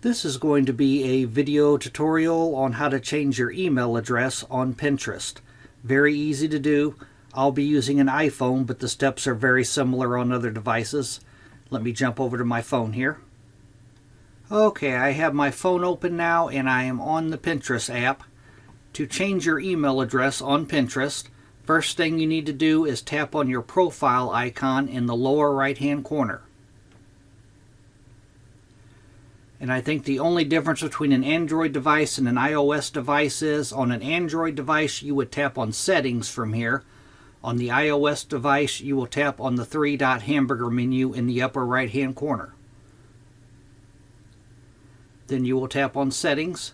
This is going to be a video tutorial on how to change your email address on Pinterest. Very easy to do. I'll be using an iPhone, but the steps are very similar on other devices. Let me jump over to my phone here. Okay, I have my phone open now and I am on the Pinterest app. To change your email address on Pinterest, first thing you need to do is tap on your profile icon in the lower right hand corner. And I think the only difference between an Android device and an iOS device is on an Android device you would tap on Settings from here. On the iOS device you will tap on the Dot Hamburger Menu in the upper right hand corner. Then you will tap on Settings.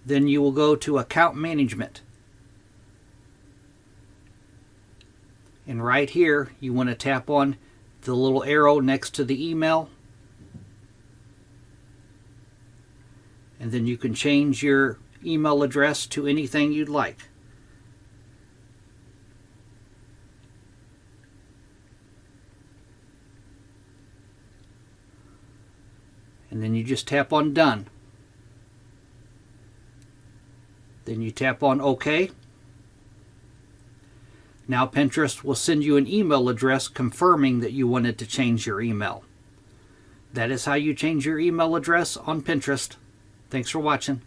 Then you will go to Account Management. And right here you want to tap on the little arrow next to the email. And then you can change your email address to anything you'd like. And then you just tap on Done. Then you tap on OK. Now Pinterest will send you an email address confirming that you wanted to change your email. That is how you change your email address on Pinterest. Thanks for watching.